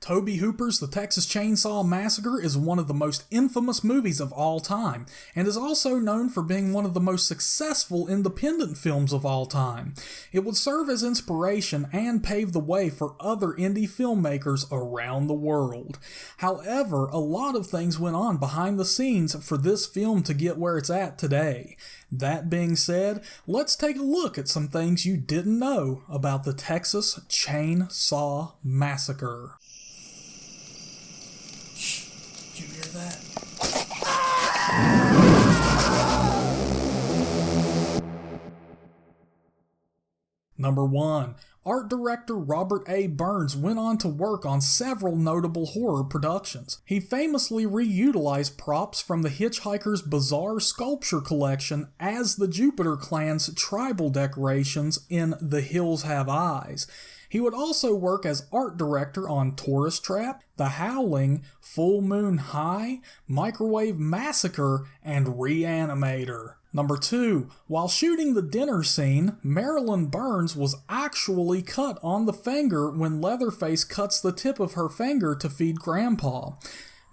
Tobe Hooper's The Texas Chainsaw Massacre is one of the most infamous movies of all time, and is also known for being one of the most successful independent films of all time. It would serve as inspiration and pave the way for other indie filmmakers around the world. However, a lot of things went on behind the scenes for this film to get where it's at today. That being said, let's take a look at some things you didn't know about the Texas Chainsaw Massacre. Did you hear that? Number 1. Art director Robert A. Burns went on to work on several notable horror productions. He famously reutilized props from the Hitchhiker's bizarre sculpture collection as the Jupiter Clan's tribal decorations in The Hills Have Eyes. He would also work as art director on Tourist Trap, The Howling, Full Moon High, Microwave Massacre, and Re-Animator. Number 2. While shooting the dinner scene, Marilyn Burns was actually cut on the finger when Leatherface cuts the tip of her finger to feed Grandpa.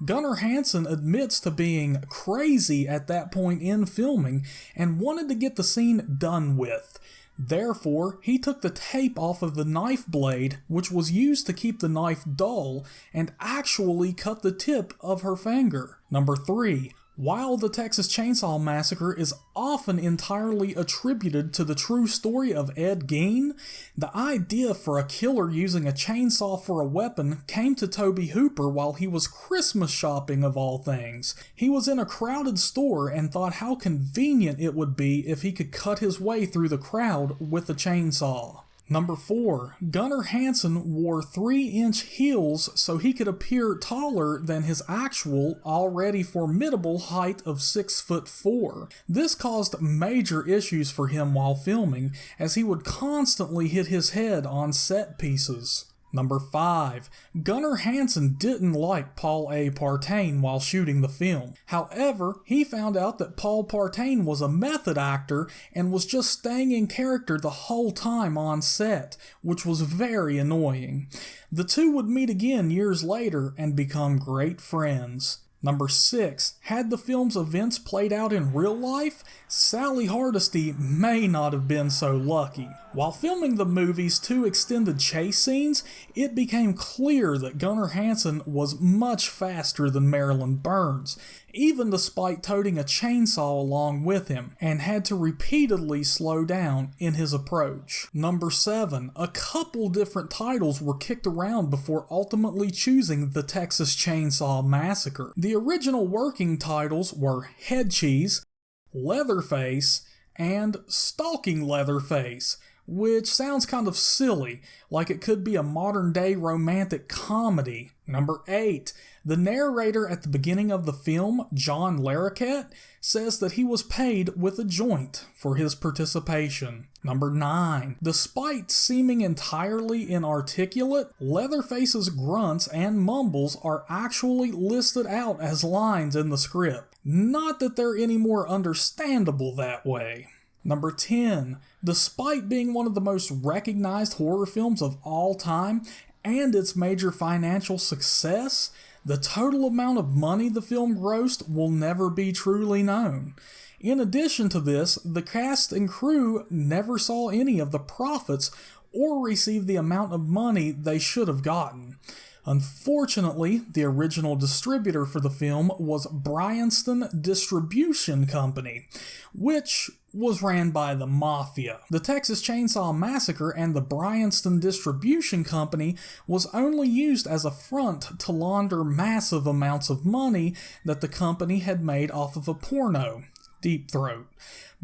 Gunnar Hansen admits to being crazy at that point in filming and wanted to get the scene done with. Therefore, he took the tape off of the knife blade, which was used to keep the knife dull, and actually cut the tip of her finger. Number 3. While the Texas Chainsaw Massacre is often entirely attributed to the true story of Ed Gein, the idea for a killer using a chainsaw for a weapon came to Tobe Hooper while he was Christmas shopping of all things. He was in a crowded store and thought how convenient it would be if he could cut his way through the crowd with a chainsaw. Number 4. Gunnar Hansen wore 3-inch heels so he could appear taller than his actual, already formidable height of 6'4". This caused major issues for him while filming, as he would constantly hit his head on set pieces. Number 5. Gunnar Hansen didn't like Paul A. Partain while shooting the film. However, he found out that Paul Partain was a method actor and was just staying in character the whole time on set, which was very annoying. The two would meet again years later and become great friends. Number 6. Had the film's events played out in real life, Sally Hardesty may not have been so lucky. While filming the movie's 2 extended chase scenes, it became clear that Gunnar Hansen was much faster than Marilyn Burns, even despite toting a chainsaw along with him, and had to repeatedly slow down in his approach. Number 7. A couple different titles were kicked around before ultimately choosing the Texas Chainsaw Massacre. The original working titles were Head Cheese, Leatherface, and Stalking Leatherface, which sounds kind of silly, like it could be a modern-day romantic comedy. Number 8. The narrator at the beginning of the film, John Larroquette, says that he was paid with a joint for his participation. Number 9. Despite seeming entirely inarticulate, Leatherface's grunts and mumbles are actually listed out as lines in the script. Not that they're any more understandable that way. Number 10. Despite being one of the most recognized horror films of all time and its major financial success, the total amount of money the film grossed will never be truly known. In addition to this, the cast and crew never saw any of the profits or received the amount of money they should have gotten. Unfortunately, the original distributor for the film was Bryanston Distribution Company, which was ran by the mafia. The Texas Chainsaw Massacre and the Bryanston Distribution Company was only used as a front to launder massive amounts of money that the company had made off of a porno, Deep Throat.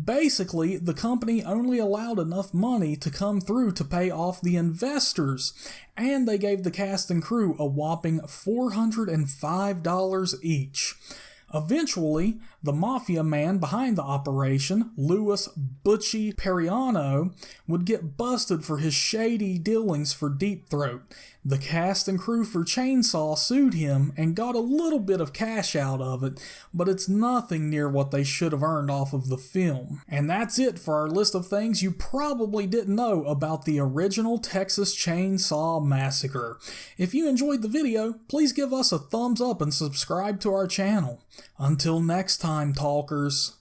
Basically, the company only allowed enough money to come through to pay off the investors, and they gave the cast and crew a whopping $405 each. Eventually, The mafia man behind the operation, Louis Butchie Periano, would get busted for his shady dealings for Deep Throat. The cast and crew for Chainsaw sued him and got a little bit of cash out of it, but it's nothing near what they should have earned off of the film. And that's it for our list of things you probably didn't know about the original Texas Chainsaw Massacre. If you enjoyed the video, please give us a thumbs up and subscribe to our channel. Until next time, talkers.